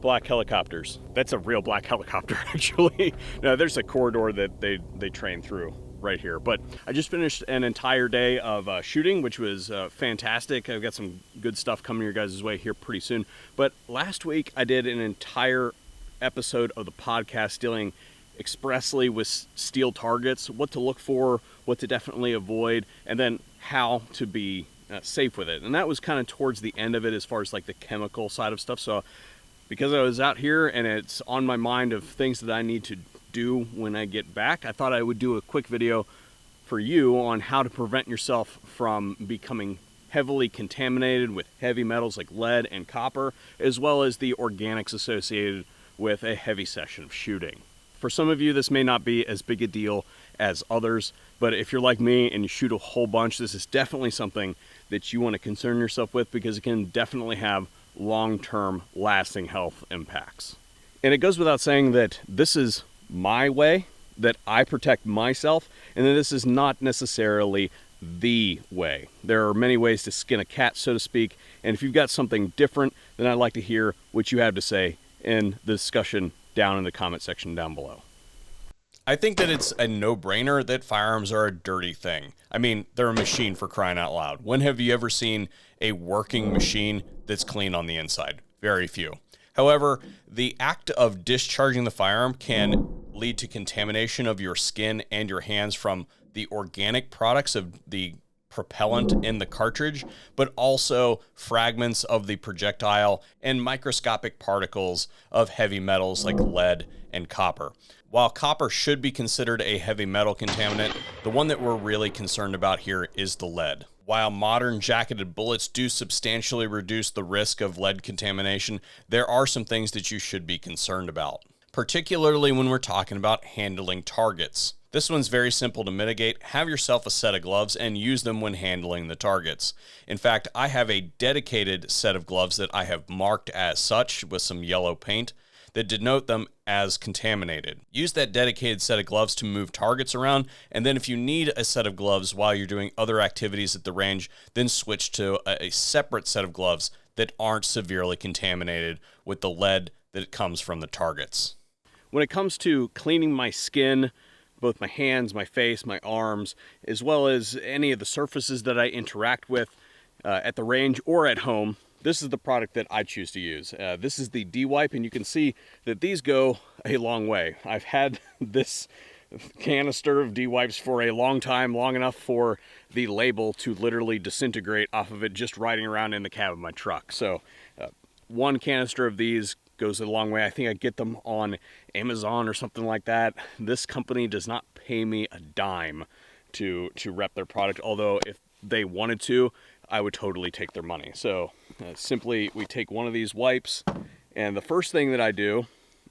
black helicopters. That's a real black helicopter, actually. No, there's a corridor that they train through right here. But I just finished an entire day of shooting, which was fantastic. I've got some good stuff coming your guys' way here pretty soon. But last week I did an entire episode of the podcast dealing expressly with steel targets, what to look for, what to definitely avoid, and then how to be safe with it. And that was kind of towards the end of it as far as like the chemical side of stuff. So because I was out here and it's on my mind of things that I need to do when I get back, I thought I would do a quick video for you on how to prevent yourself from becoming heavily contaminated with heavy metals like lead and copper, as well as the organics associated with a heavy session of shooting. For some of you, this may not be as big a deal as others, but if you're like me and you shoot a whole bunch, this is definitely something that you want to concern yourself with, because it can definitely have long-term lasting health impacts. And it goes without saying that this is my way that I protect myself, and that this is not necessarily the way. There are many ways to skin a cat, so to speak, and if you've got something different, then I'd like to hear what you have to say in the discussion down in the comment section down below. I think that it's a no-brainer that firearms are a dirty thing. I mean, they're a machine, for crying out loud. When have you ever seen a working machine that's clean on the inside? Very few. However, the act of discharging the firearm can lead to contamination of your skin and your hands from the organic products of the propellant in the cartridge, but also fragments of the projectile and microscopic particles of heavy metals like lead and copper. While copper should be considered a heavy metal contaminant, the one that we're really concerned about here is the lead. While modern jacketed bullets do substantially reduce the risk of lead contamination, there are some things that you should be concerned about, particularly when we're talking about handling targets. This one's very simple to mitigate. Have yourself a set of gloves and use them when handling the targets. In fact, I have a dedicated set of gloves that I have marked as such with some yellow paint that denote them as contaminated. Use that dedicated set of gloves to move targets around, and then if you need a set of gloves while you're doing other activities at the range, then switch to a separate set of gloves that aren't severely contaminated with the lead that comes from the targets. When it comes to cleaning my skin, both my hands, my face, my arms, as well as any of the surfaces that I interact with at the range or at home, this is the product that I choose to use. This is the D-Wipe, and you can see that these go a long way. I've had this canister of D-Wipes for a long time, long enough for the label to literally disintegrate off of it just riding around in the cab of my truck. So one canister of these goes a long way. I think I get them on Amazon or something like that. This company does not pay me a dime to rep their product, although if they wanted to, I would totally take their money. So simply we take one of these wipes, and the first thing that I do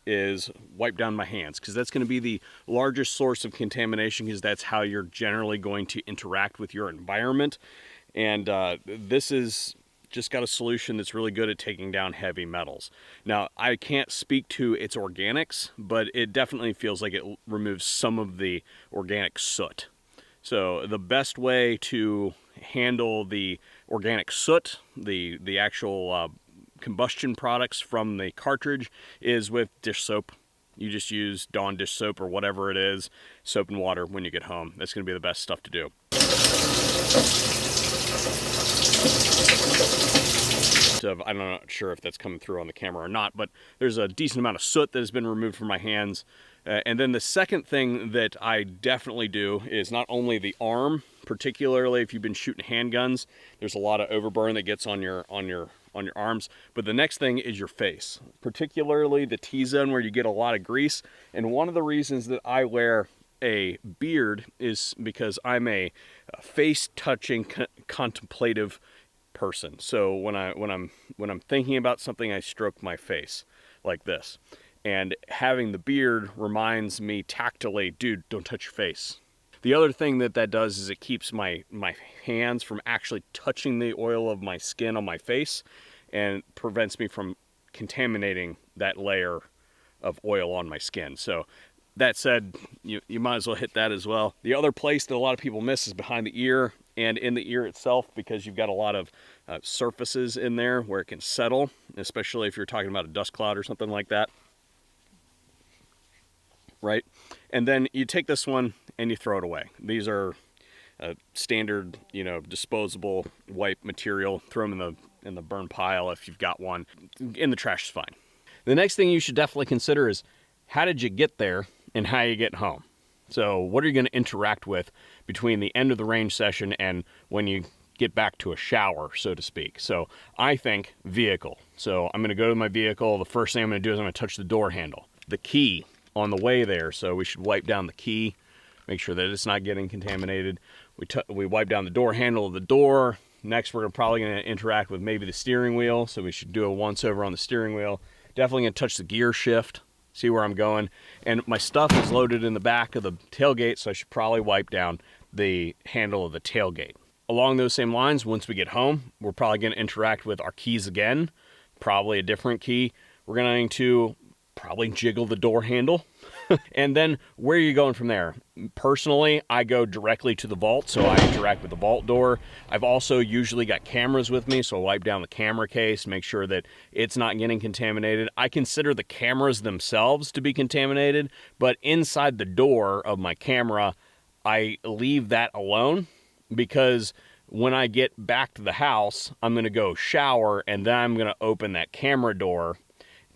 is wipe down my hands, because that's going to be the largest source of contamination, because that's how you're generally going to interact with your environment. And this is just got a solution that's really good at taking down heavy metals. Now, I can't speak to its organics, but it definitely feels like it removes some of the organic soot. So the best way to handle the organic soot, the actual combustion products from the cartridge, is with dish soap. You just use Dawn dish soap or whatever it is, soap and water when you get home. That's going to be the best stuff to do. I'm not sure if that's coming through on the camera or not, but there's a decent amount of soot that has been removed from my hands. And then the second thing that I definitely do is not only the arm, particularly if you've been shooting handguns, there's a lot of overburn that gets on your arms, but the next thing is your face, particularly the T-zone where you get a lot of grease. And one of the reasons that I wear a beard is because I'm a face-touching, contemplative person. So when I'm thinking about something, I stroke my face like this. And having the beard reminds me tactily, dude, don't touch your face. The other thing that does is it keeps my hands from actually touching the oil of my skin on my face, and prevents me from contaminating that layer of oil on my skin. So that said, you might as well hit that as well. The other place that a lot of people miss is behind the ear and in the ear itself, because you've got a lot of surfaces in there where it can settle, especially if you're talking about a dust cloud or something like that. Right? And then you take this one and you throw it away. These are standard, disposable wipe material. Throw them in the burn pile if you've got one. In the trash is fine. The next thing you should definitely consider is, how did you get there and how you get home? So what are you going to interact with between the end of the range session and when you get back to a shower, so to speak? So I think vehicle. So I'm going to go to my vehicle. The first thing I'm going to do is I'm going to touch the door handle. The key on the way there, so we should wipe down the key, make sure that it's not getting contaminated. We wipe down the door handle of the door. Next, we're probably going to interact with maybe the steering wheel, so we should do a once over on the steering wheel. Definitely going to touch the gear shift, see where I'm going. And my stuff is loaded in the back of the tailgate, so I should probably wipe down the handle of the tailgate. Along those same lines, once we get home, we're probably going to interact with our keys again, probably a different key. We're going to probably jiggle the door handle. And then where are you going from there? Personally, I go directly to the vault, so I interact with the vault door. I've also usually got cameras with me, so I wipe down the camera case, make sure that it's not getting contaminated. I consider the cameras themselves to be contaminated, but inside the door of my camera, I leave that alone, because when I get back to the house, I'm going to go shower, and then I'm going to open that camera door,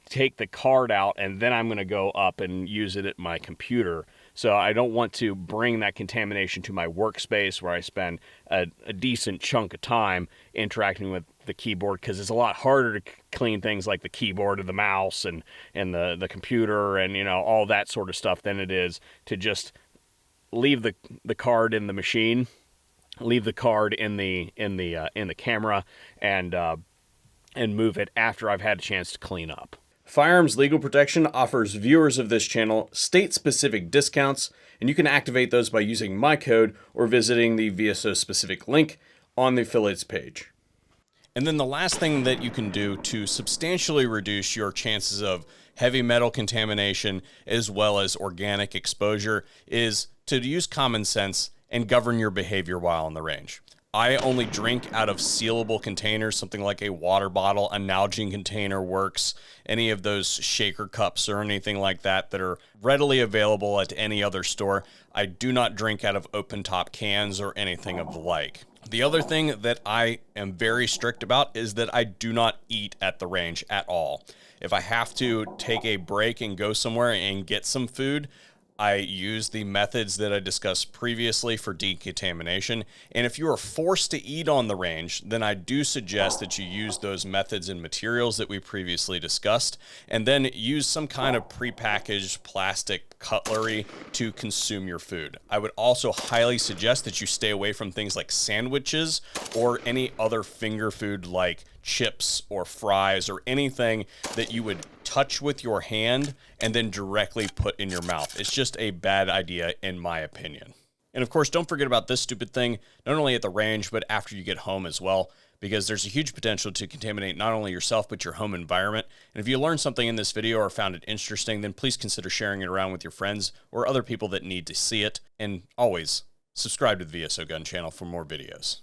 take the card out, and then I'm going to go up and use it at my computer. So I don't want to bring that contamination to my workspace where I spend a decent chunk of time interacting with the keyboard, because it's a lot harder to clean things like the keyboard and the mouse and the computer and all that sort of stuff than it is to just leave the card in the machine, leave the card in the camera, and move it after I've had a chance to clean up. Firearms Legal Protection offers viewers of this channel state-specific discounts, and you can activate those by using my code or visiting the VSO-specific link on the affiliates page. And then the last thing that you can do to substantially reduce your chances of heavy metal contamination as well as organic exposure is to use common sense and govern your behavior while on the range. I only drink out of sealable containers, something like a water bottle, a Nalgene container works, any of those shaker cups or anything like that that are readily available at any other store. I do not drink out of open top cans or anything of the like. The other thing that I am very strict about is that I do not eat at the range at all. If I have to take a break and go somewhere and get some food, I use the methods that I discussed previously for decontamination. And if you are forced to eat on the range, then I do suggest that you use those methods and materials that we previously discussed, and then use some kind of prepackaged plastic cutlery to consume your food. I would also highly suggest that you stay away from things like sandwiches or any other finger food like chips or fries or anything that you would touch with your hand and then directly put in your mouth. It's just a bad idea in my opinion. And of course, don't forget about this stupid thing, not only at the range, but after you get home as well, because there's a huge potential to contaminate not only yourself, but your home environment. And if you learned something in this video or found it interesting, then please consider sharing it around with your friends or other people that need to see it. And always subscribe to the VSO Gun Channel for more videos.